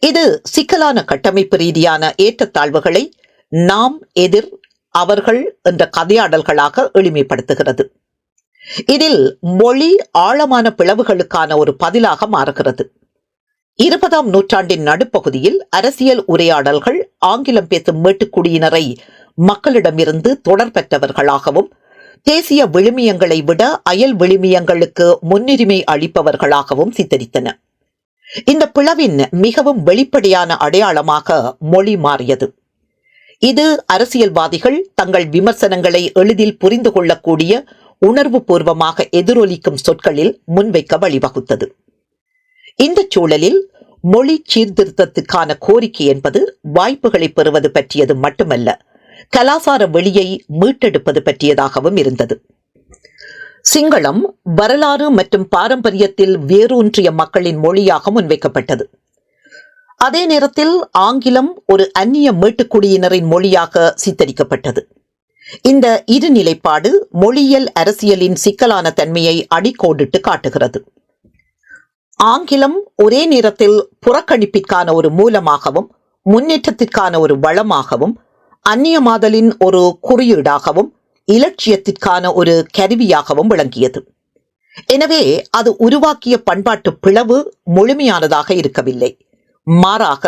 இது சிக்கலான கட்டமைப்பு ரீதியான ஏற்றத்தாழ்வுகளை நாம் எதிர் அவர்கள் என்ற கதையாடல்களாக எளிமைப்படுத்துகிறது. இதில் மொழி ஆழமான பிளவுகளுக்கான ஒரு பதிலாக மாறுகிறது. 20ஆம் நூற்றாண்டின் நடுப்பகுதியில் அரசியல் உரையாடல்கள் ஆங்கிலம் பேசும் மேட்டுக்குடியினரை மக்களிடமிருந்து தொடர் பெற்றவர்களாகவும் தேசிய விழுமியங்களை விட அயல் விழுமியங்களுக்கு முன்னுரிமை அளிப்பவர்களாகவும் சித்தரித்தன. இந்த பிளவின் மிகவும் வெளிப்படையான அடையாளமாக மொழி மாறியது. இது அரசியல்வாதிகள் தங்கள் விமர்சனங்களை எளிதில் புரிந்து கொள்ளக்கூடிய உணர்வு பூர்வமாக எதிரொலிக்கும் சொற்களில் முன்வைக்க வழிவகுத்தது. இந்த சூழலில் மொழி சீர்திருத்தத்துக்கான கோரிக்கை என்பது வாய்ப்புகளை பெறுவது பற்றியது மட்டுமல்ல, கலாசார வெளியை மீட்டெடுப்பது பற்றியதாகவும் இருந்தது. சிங்களம் வரலாறு மற்றும் பாரம்பரியத்தில் வேரூன்றிய மக்களின் மொழியாக முன்வைக்கப்பட்டது. அதே நேரத்தில் ஆங்கிலம் ஒரு அந்நிய மேட்டுக்குடியினரின் மொழியாக சித்தரிக்கப்பட்டது. இந்த இரு நிலைப்பாடு மொழியியல் அரசியலின் சிக்கலான தன்மையை அடிக்கோடிட்டு காட்டுகிறது. ஆங்கிலம் ஒரே நேரத்தில் புறக்கணிப்பிற்கான ஒரு மூலமாகவும் முன்னேற்றத்திற்கான ஒரு வளமாகவும் அந்நியமாதலின் ஒரு குறியீடாகவும் இலட்சியத்திற்கான ஒரு கருவியாகவும் விளங்கியது. எனவே அது உருவாக்கிய பண்பாட்டு பிளவு முழுமையானதாக இருக்கவில்லை. மாறாக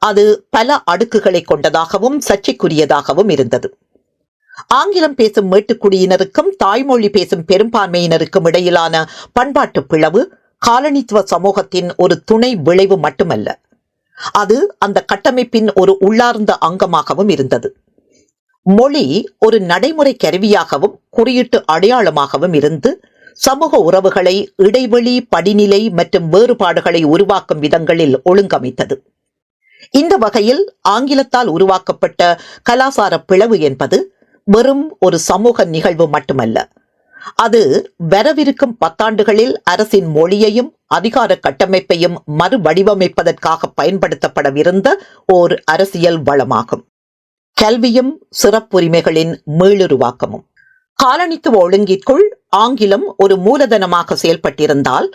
அது பல அடுக்குகளை கொண்டதாகவும் சர்ச்சைக்குரியதாகவும் இருந்தது. ஆங்கிலம் பேசும் மேட்டுக்குடியினருக்கும் தாய்மொழி பேசும் பெரும்பான்மையினருக்கும் இடையிலான பண்பாட்டு பிளவு காலனித்துவ சமூகத்தின் ஒரு துணை விளைவு மட்டுமல்ல, அது அந்த கட்டமைப்பின் ஒரு உள்ளார்ந்த அங்கமாகவும் இருந்தது. மொழி ஒரு நடைமுறை கருவியாகவும் குறியீட்டு அடையாளமாகவும் இருந்து சமூக உறவுகளை இடைவெளி, படிநிலை மற்றும் வேறுபாடுகளை உருவாக்கும் விதங்களில் ஒழுங்கமைத்தது. இந்த வகையில் ஆங்கிலத்தால் உருவாக்கப்பட்ட கலாசார பிளவு என்பது வெறும் ஒரு சமூக நிகழ்வு மட்டுமல்ல, அது வரவிருக்கும் 10 ஆண்டுகளில் அரசின் மொழியையும் அதிகார கட்டமைப்பையும் மறுவடிவமைப்பதற்காக பயன்படுத்தப்படவிருந்த ஓர் அரசியல் வளமாகும். கல்வியும் சிறப்புரிமைகளின் மீளுருவாக்கமும். காலனித்துவ ஒழுங்கிற்குள் ஆங்கிலம் ஒரு மூலதனமாக செயல்பட்டிருந்தால்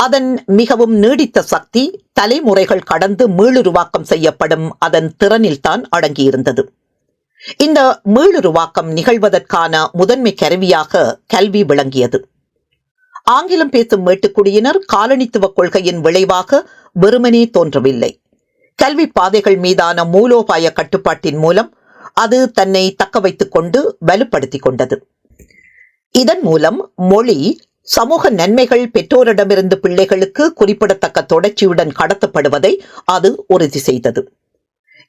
அதன் மிகவும் நீடித்த சக்தி தலைமுறைகள் கடந்து மீளுருவாக்கம் செய்யப்படும் அதன் திறனில்தான் அடங்கியிருந்தது. இந்த மீளுருவாக்கம் நிகழ்வதற்கான முதன்மை கருவியாக கல்வி விளங்கியது. ஆங்கிலம் பேசும் மேட்டுக்குடியினர் காலனித்துவ கொள்கையின் விளைவாக வெறுமனே தோன்றவில்லை. கல்வி பாதைகள் மீதான மூலோபாய கட்டுப்பாட்டின் மூலம் அது தன்னை தக்க வைத்துக் கொண்டு வலுப்படுத்திக் கொண்டது. இதன் மூலம் மொழி சமூக நன்மைகள் பெற்றோரிடமிருந்து பிள்ளைகளுக்கு குறிப்பிடத்தக்க தொடர்ச்சியுடன் கடத்தப்படுவதை அது உறுதி செய்தது.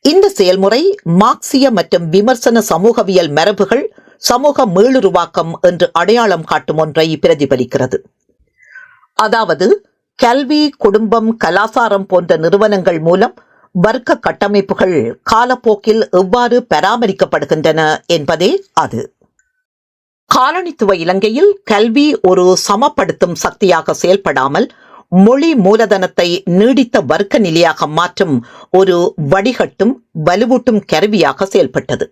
இந்த செயல்முறை மார்க்சிய மற்றும் விமர்சன சமூகவியல் மரபுகள் சமூக மீளுருவாக்கம் என்று அடையாளம் காட்டும் ஒன்றை பிரதிபலிக்கிறது. அதாவது கல்வி, குடும்பம், கலாசாரம் போன்ற நிறுவனங்கள் மூலம் வர்க்க கட்டமைப்புகள் காலப்போக்கில் எவ்வாறு பராமரிக்கப்படுகின்றன என்பதே அது. காலனித்துவ இலங்கையில் கல்வி ஒரு சமப்படுத்தும் சக்தியாக செயல்படாமல் மொழி மூலதனத்தை நீடித்த வர்க்க நிலையாக மாற்றும் ஒரு வடிகட்டும் வலுவூட்டும் கருவியாக செயல்பட்டது.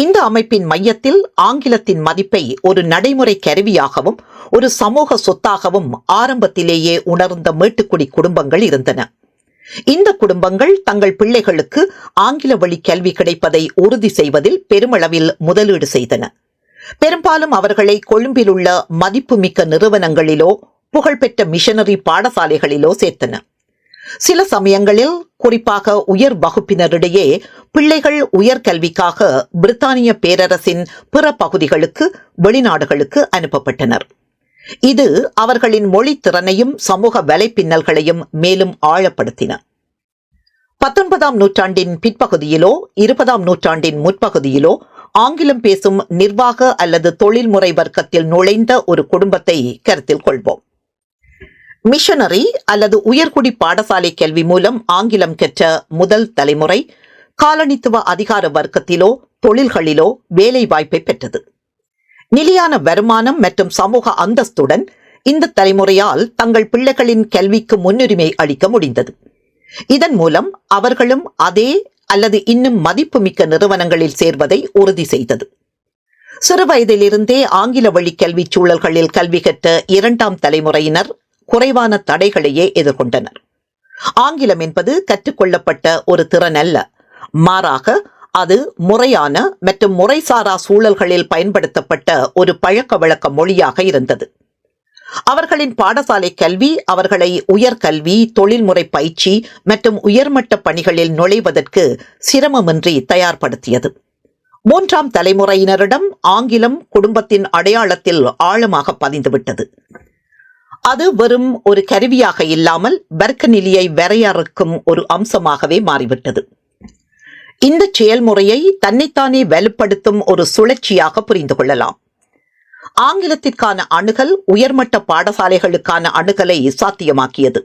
இந்த அமைப்பின் மையத்தில் ஆங்கிலத்தின் மதிப்பை ஒரு நடைமுறை கருவியாகவும் ஒரு சமூக சொத்தாகவும் ஆரம்பத்திலேயே உணர்ந்த மேட்டுக்குடி குடும்பங்கள் இருந்தன. இந்த குடும்பங்கள் தங்கள் பிள்ளைகளுக்கு ஆங்கில வழி கல்வி கிடைப்பதை உறுதி செய்வதில் பெருமளவில் முதலீடு செய்தன. பெரும்பாலும் அவர்களை கொழும்பில் உள்ள மதிப்புமிக்க நிறுவனங்களிலோ புகழ்பெற்ற மிஷனரி பாடசாலைகளிலோ சேர்த்தன. சில சமயங்களில் குறிப்பாக உயர் வகுப்பினரிடையே பிள்ளைகள் உயர்கல்விக்காக பிரித்தானிய பேரரசின் பிற பகுதிகளுக்கு வெளிநாடுகளுக்கு அனுப்பப்பட்டனர். இது அவர்களின் மொழி திறனையும் சமூக வலைப்பின்னல்களையும் மேலும் ஆழப்படுத்தின. 19ஆம் நூற்றாண்டின் பிற்பகுதியிலோ 20ஆம் நூற்றாண்டின் முற்பகுதியிலோ ஆங்கிலம் பேசும் நிர்வாக அல்லது தொழில்முறை வர்க்கத்தில் நுழைந்த ஒரு குடும்பத்தை கருத்தில் கொள்வோம். மிஷனரி அல்லது உயர்குடி பாடசாலை கல்வி மூலம் ஆங்கிலம் கற்ற முதல் தலைமுறை காலனித்துவ அதிகார வர்க்கத்திலோ தொழில்களிலோ வேலை வாய்ப்பை பெற்றது. நிலையான வருமானம் மற்றும் சமூக அந்தஸ்துடன் இந்த தலைமுறையால் தங்கள் பிள்ளைகளின் கல்விக்கு முன்னுரிமை அளிக்க முடிந்தது. இதன் மூலம் அவர்களும் அதே அல்லது இன்னும் மதிப்புமிக்க நிறுவனங்களில் சேர்வதை உறுதி செய்தது. சிறுவயதிலிருந்தே ஆங்கில வழி கல்வி சூழல்களில் கல்வி கற்ற இரண்டாம் தலைமுறையினர் குறைவான தடைகளையே எதிர்கொண்டனர். ஆங்கிலம் என்பது கற்றுக்கொள்ளப்பட்ட ஒரு திறன் அல்ல, மாறாக அது முறையான மற்றும் முறைசாரா சூழல்களில் பயன்படுத்தப்பட்ட ஒரு பழக்க வழக்க மொழியாக இருந்தது. அவர்களின் பாடசாலை கல்வி அவர்களை உயர்கல்வி, தொழில்முறை பயிற்சி மற்றும் உயர்மட்ட பணிகளில் நுழைவதற்கு சிரமமின்றி தயார்படுத்தியது. மூன்றாம் தலைமுறையினரிடம் ஆங்கிலம் குடும்பத்தின் அடையாளத்தில் ஆழமாக பதிந்துவிட்டது. அது வெறும் ஒரு கருவியாக இல்லாமல் வர்க்க நிலையை வரையறுக்கும் ஒரு அம்சமாகவே மாறிவிட்டது. இந்த செயல்முறையை தன்னைத்தானே வலுப்படுத்தும் ஒரு சுழற்சியாக புரிந்து கொள்ளலாம். ஆங்கிலத்திற்கான அணுகல் உயர்மட்ட பாடசாலைகளுக்கான அணுகலை சாத்தியமாக்கியது.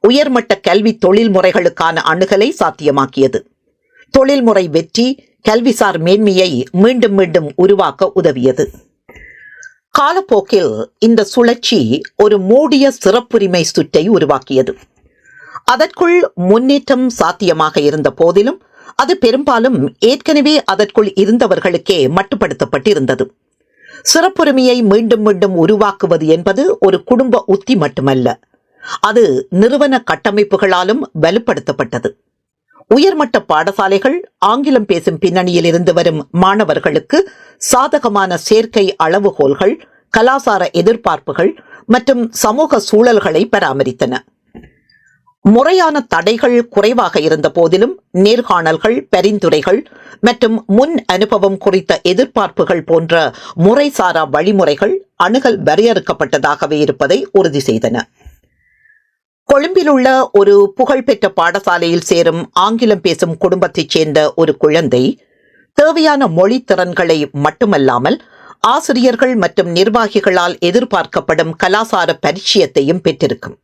உயர்மட்ட கல்வி தொழில்முறைகளுக்கான அணுகலை சாத்தியமாக்கியது. தொழில்முறை வெற்றி கல்விசார் மேன்மையை மீண்டும் மீண்டும் உருவாக்க உதவியது. காலப்போக்கில் இந்த சுழற்சி ஒரு மூடிய சிறப்புரிமை சுற்றை உருவாக்கியது. அதற்குள் முன்னேற்றம் சாத்தியமாக இருந்த போதிலும் அது பெரும்பாலும் ஏற்கனவே அதற்குள் இருந்தவர்களுக்கே மட்டுப்படுத்தப்பட்டிருந்தது. சிறப்புரிமையை மீண்டும் மீண்டும் உருவாக்குவது என்பது ஒரு குடும்ப உத்தி மட்டுமல்ல, அது நிறுவன கட்டமைப்புகளாலும் வலுப்படுத்தப்பட்டது. உயர்மட்ட பாடசாலைகள் ஆங்கிலம் பேசும் பின்னணியில் இருந்து வரும் மாணவர்களுக்கு சாதகமான சேர்க்கை அளவுகோல்கள், கலாசார எதிர்பார்ப்புகள் மற்றும் சமூக சூழல்களை பராமரித்தன. முறையான தடைகள் குறைவாக இருந்த போதிலும் நேர்காணல்கள், பரிந்துரைகள் மற்றும் முன் அனுபவம் குறித்த எதிர்பார்ப்புகள் போன்ற முறைசாரா வழிமுறைகள் அணுகல் வரையறுக்கப்பட்டதாகவே இருப்பதை உறுதி செய்தன. கொழும்பிலுள்ள ஒரு புகழ்பெற்ற பாடசாலையில் சேரும் ஆங்கிலம் பேசும் குடும்பத்தைச் சேர்ந்த ஒரு குழந்தை தேவையான மொழி திறன்களை மட்டுமல்லாமல் ஆசிரியர்கள் மற்றும் நிர்வாகிகளால் எதிர்பார்க்கப்படும் கலாசார பரிச்சயத்தையும் பெற்றிருக்கும்.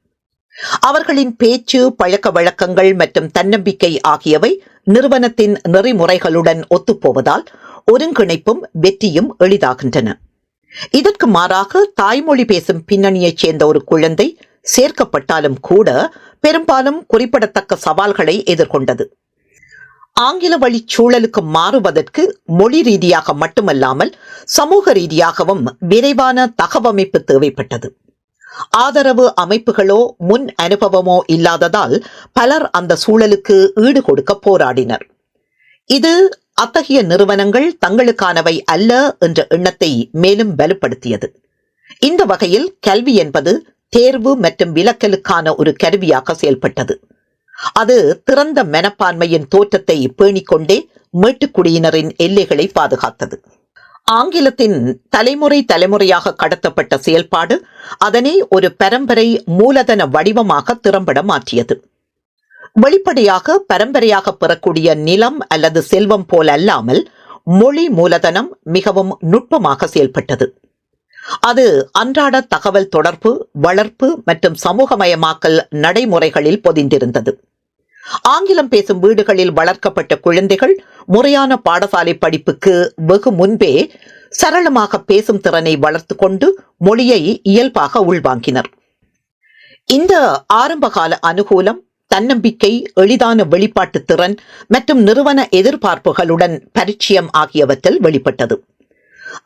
அவர்களின் பேச்சு, பழக்க வழக்கங்கள் மற்றும் தன்னம்பிக்கை ஆகியவை நிறுவனத்தின் நெறிமுறைகளுடன் ஒத்துப்போவதால் ஒருங்கிணைப்பும் வெற்றியும் எளிதாகின்றன. இதற்கு மாறாக தாய்மொழி பேசும் பின்னணியைச் சேர்ந்த ஒரு குழந்தை சேர்க்கப்பட்டாலும் கூட பெரும்பாலும் குறிப்பிடத்தக்க சவால்களை எதிர்கொண்டது. ஆங்கில வழி சூழலுக்கு மாறுவதற்கு மொழி ரீதியாக மட்டுமல்லாமல் சமூக ரீதியாகவும் விரைவான தகவமைப்பு தேவைப்பட்டது. ஆதரவு அமைப்புகளோ முன் அனுபவமோ இல்லாததால் பலர் அந்த சூழலுக்கு ஈடு கொடுக்க போராடினர். இது அத்தகைய நிறுவனங்கள் தங்களுக்கானவை அல்ல என்ற எண்ணத்தை மேலும் வலுப்படுத்தியது. இந்த வகையில் கல்வி என்பது தேர்வு மற்றும் விலக்கலுக்கான ஒரு கருவியாக செயல்பட்டது. அது திறந்த மனப்பான்மையின் தோற்றத்தை பேணிக்கொண்டே மேட்டுக்குடியினரின் எல்லைகளை பாதுகாத்தது. ஆங்கிலத்தின் தலைமுறையாக கடத்தப்பட்ட செயல்பாடு அதனை ஒரு பரம்பரை மூலதன வடிவமாக திறம்பட மாற்றியது. வெளிப்படையாக பரம்பரையாக பெறக்கூடிய நிலம் அல்லது செல்வம் போல் அல்லாமல் மொழி மூலதனம் மிகவும் நுட்பமாக செயல்பட்டது. அது அன்றாட தகவல் தொடர்பு, வளர்ப்பு மற்றும் சமூகமயமாக்கல் நடைமுறைகளில் பொதிந்திருந்தது. ஆங்கிலம் பேசும் வீடுகளில் வளர்க்கப்பட்ட குழந்தைகள் முறையான பாடசாலை படிப்புக்கு வெகு முன்பே சரளமாக பேசும் திறனை வளர்த்து கொண்டு மொழியை இயல்பாக உள்வாங்கினர். இந்த ஆரம்பகால அனுகூலம் தன்னம்பிக்கை, எளிதான வெளிப்பாட்டு திறன் மற்றும் நிறுவன எதிர்பார்ப்புகளுடன் பரிச்சயம் ஆகியவற்றில் வெளிப்பட்டது.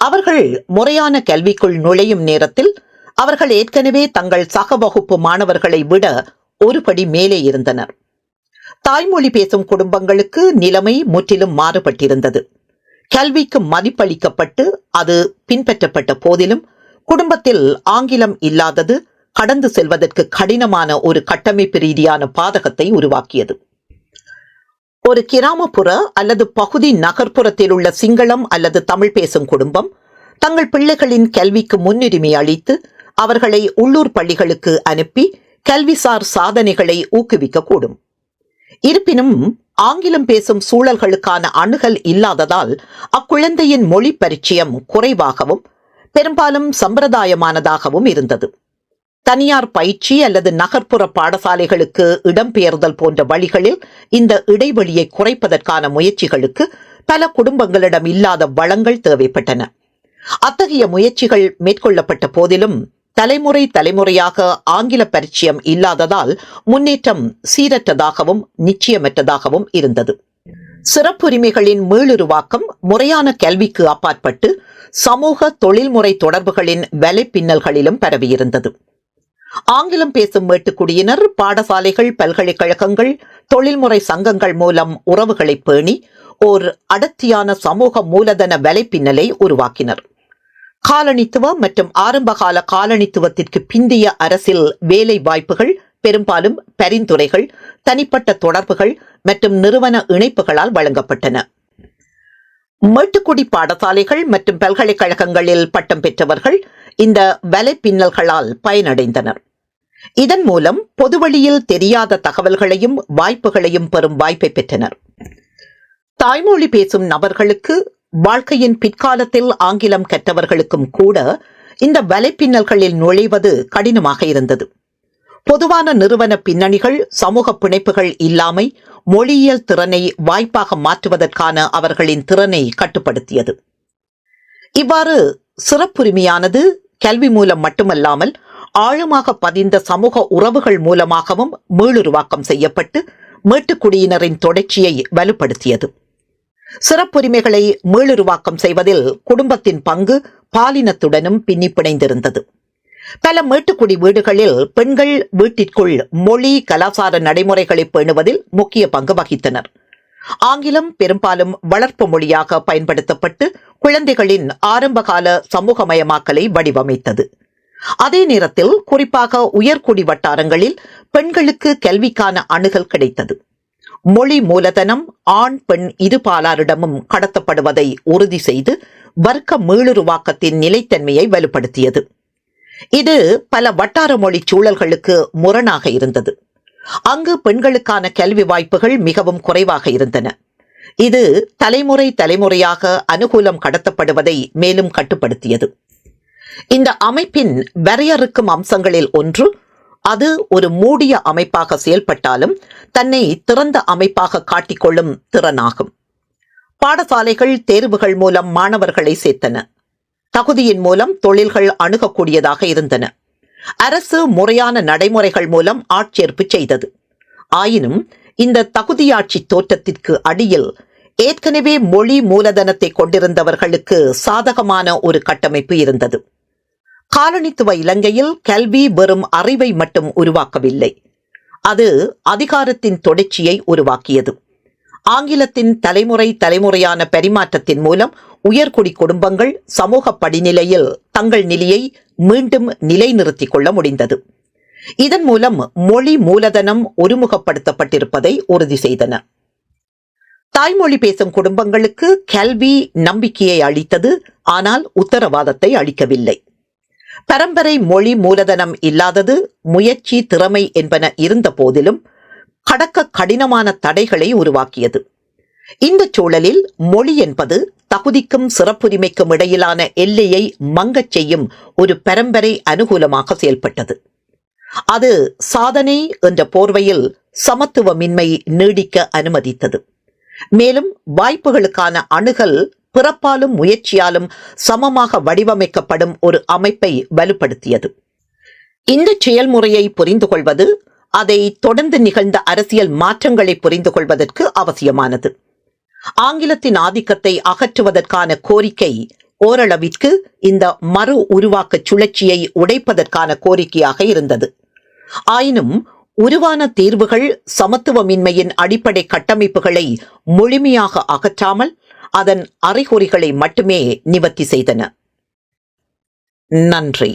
அவர்கள் முறையான கல்விக்குள் நுழையும் நேரத்தில் அவர்கள் ஏற்கனவே தங்கள் சக வகுப்பு மாணவர்களை விட ஒருபடி மேலே இருந்தனர். தாய்மொழி பேசும் குடும்பங்களுக்கு நிலைமை முற்றிலும் மாறுபட்டிருந்தது. கல்விக்கு மதிப்பளிக்கப்பட்டு அது பின்பற்றப்பட்ட போதிலும் குடும்பத்தில் ஆங்கிலம் இல்லாதது கடந்து செல்வதற்கு கடினமான ஒரு கட்டமைப்பு ரீதியான பாதகத்தை உருவாக்கியது. ஒரு கிராமப்புற அல்லது பகுதி நகர்ப்புறத்தில் உள்ள சிங்களம் அல்லது தமிழ் பேசும் குடும்பம் தங்கள் பிள்ளைகளின் கல்விக்கு முன்னுரிமை அளித்து அவர்களை உள்ளூர் பள்ளிகளுக்கு அனுப்பி கல்விசார் சாதனைகளை ஊக்குவிக்கக்கூடும். இருப்பினும் ஆங்கிலம் பேசும் சூழல்களுக்கான அணுகல் இல்லாததால் அக்குழந்தையின் மொழி பரிச்சயம் குறைவாகவும் பெரும்பாலும் சம்பிரதாயமானதாகவும் இருந்தது. தனியார் பயிற்சி அல்லது நகர்ப்புற பாடசாலைகளுக்கு இடம்பெயர்தல் போன்ற வழிகளில் இந்த இடைவெளியை குறைப்பதற்கான முயற்சிகளுக்கு பல குடும்பங்களிடம் இல்லாத வளங்கள் தேவைப்பட்டன. அத்தகைய முயற்சிகள் மேற்கொள்ளப்பட்ட போதிலும் தலைமுறையாக ஆங்கில பரிச்சயம் இல்லாததால் முன்னேற்றம் சீரற்றதாகவும் நிச்சயமற்றதாகவும் இருந்தது. சிறப்புரிமைகளின் மீளுருவாக்கம் முறையான கல்விக்கு அப்பாற்பட்டு சமூக தொழில்முறை தொடர்புகளின் வலைப்பின்னல்களிலும் பரவியிருந்தது. ஆங்கிலம் பேசும் மேட்டுக்குடியினர் பாடசாலைகள், பல்கலைக்கழகங்கள், தொழில்முறை சங்கங்கள் மூலம் உறவுகளை பேணி ஓர் அடர்த்தியான சமூக மூலதன வலைப்பின்னலை உருவாக்கினர். காலனித்துவ மற்றும் ஆரம்பகால காலனித்துவத்திற்கு பிந்தைய அரசில் வேலை வாய்ப்புகள் பெரும்பாலும் பரிந்துரைகள், தனிப்பட்ட தொடர்புகள் மற்றும் நிறுவன இணைப்புகளால் வழங்கப்பட்டன. மேட்டுக்குடி பாடசாலைகள் மற்றும் பல்கலைக்கழகங்களில் பட்டம் பெற்றவர்கள் இந்த வலைப்பின்னல்களால் பயனடைந்தனர். இதன் மூலம் பொதுவழியில் தெரியாத தகவல்களையும் வாய்ப்புகளையும் பெறும் வாய்ப்பை பெற்றனர். தாய்மொழி பேசும் நபர்களுக்கு வாழ்க்கையின் பிற்காலத்தில் ஆங்கிலம் கற்றவர்களுக்கும் கூட இந்த வலைப்பின்னல்களில் நுழைவது கடினமாக இருந்தது. பொதுவான நிறுவன பின்னணிகள், சமூக பிணைப்புகள் இல்லாமை மொழியியல் திறனை வாய்ப்பாக மாற்றுவதற்கான அவர்களின் திறனை கட்டுப்படுத்தியது. இவ்வாறு சிறப்புரிமையானது கல்வி மூலம் மட்டுமல்லாமல் ஆழமாக பதிந்த சமூக உறவுகள் மூலமாகவும் மீளுருவாக்கம் செய்யப்பட்டு மேட்டுக்குடியினரின் தொடர்ச்சியை வலுப்படுத்தியது. சிறப்புரிமைகளை மீளுருவாக்கம் செய்வதில் குடும்பத்தின் பங்கு பாலினத்துடனும் பின்னி பிணைந்திருந்தது. பல மேட்டுக்குடி வீடுகளில் பெண்கள் வீட்டிற்குள் மொழி, கலாச்சார நடைமுறைகளை பேணுவதில் முக்கிய பங்கு வகித்தனர். ஆங்கிலம் பெரும்பாலும் வளர்ப்பு மொழியாக பயன்படுத்தப்பட்டு குழந்தைகளின் ஆரம்பகால சமூகமயமாக்கலை வடிவமைத்தது. அதே நேரத்தில் குறிப்பாக உயர்குடி வட்டாரங்களில் பெண்களுக்கு கல்விக்கான அணுகல் கிடைத்தது. மொழி மூலதனம் ஆண் பெண் இருபாலாரிடமும் கடத்தப்படுவதை உறுதி செய்து வர்க்க மீளுருவாக்கத்தின் நிலைத்தன்மையை வலுப்படுத்தியது. இது பல வட்டார மொழி சூழல்களுக்கு முரணாக இருந்தது. அங்கு பெண்களுக்கான கல்வி வாய்ப்புகள் மிகவும் குறைவாக இருந்தன. இது தலைமுறையாக அனுகூலம் கடத்தப்படுவதை மேலும் கட்டுப்படுத்தியது. இந்த அமைப்பின் வரையறுக்கும் அம்சங்களில் ஒன்று, அது ஒரு மூடிய அமைப்பாக செயல்பட்டாலும் தன்னை திறந்த அமைப்பாக காட்டிக்கொள்ளும் திறனாகும். பாடசாலைகள் தேர்வுகள் மூலம் மாணவர்களை சேர்த்தன. தகுதியின் மூலம் தொழில்கள் அணுகக்கூடியதாக இருந்தன. அரசு முறையான நடைமுறைகள் மூலம் ஆட்சேர்ப்பு செய்தது. ஆயினும் இந்த தகுதியாட்சி தோற்றத்திற்கு அடியில் ஏற்கனவே மொழி மூலதனத்தை கொண்டிருந்தவர்களுக்கு சாதகமான ஒரு கட்டமைப்பு இருந்தது. காலனித்துவ இலங்கையில் கல்வி வெறும் அறிவை மட்டும் உருவாக்கவில்லை, அது அதிகாரத்தின் தொடர்ச்சியை உருவாக்கியது. ஆங்கிலத்தின் தலைமுறையான பரிமாற்றத்தின் மூலம் உயர்குடி குடும்பங்கள் சமூக படிநிலையில் தங்கள் நிலையை மீண்டும் நிலைநிறுத்திக் கொள்ள முடிந்தது. இதன் மூலம் மொழி மூலதனம் ஒருமுகப்படுத்தப்பட்டிருப்பதை உறுதி செய்தன. தாய்மொழி பேசும் குடும்பங்களுக்கு கல்வி நம்பிக்கையை அளித்தது, ஆனால் உத்தரவாதத்தை அளிக்கவில்லை. பரம்பரை மொழி மூலதனம் இல்லாதது, முயற்சி, திறமை என்பன இருந்த போதிலும் கடக்க கடினமான தடைகளை உருவாக்கியது. இந்த சூழலில் மொழி என்பது தகுதிக்கும் சிறப்புரிமைக்கும் இடையிலான எல்லையை மங்கச் செய்யும் ஒரு பரம்பரை அனுகூலமாக செயல்பட்டது. அது சாதனை என்ற போர்வையில் சமத்துவமின்மை நீடிக்க அனுமதித்தது. மேலும் வாய்ப்புகளுக்கான அணுகல் பிறப்பாலும் முயற்சியாலும் சமமாக வடிவமைக்கப்படும் ஒரு அமைப்பை வலுப்படுத்தியது. இந்த செயல்முறையை புரிந்து கொள்வது அதை தொடர்ந்து நிகழ்ந்த அரசியல் மாற்றங்களை புரிந்து கொள்வதற்கு அவசியமானது. ஆங்கிலத்தின் ஆதிக்கத்தை அகற்றுவதற்கான கோரிக்கை ஓரளவிற்கு இந்த மறு உருவாக்க சுழற்சியை உடைப்பதற்கான கோரிக்கையாக இருந்தது. ஆயினும் உருவான தீர்வுகள் சமத்துவமின்மையின் அடிப்படை கட்டமைப்புகளை முழுமையாக அகற்றாமல் அதன் அறிகுறிகளை மட்டுமே நிவர்த்தி செய்தன. நன்றி.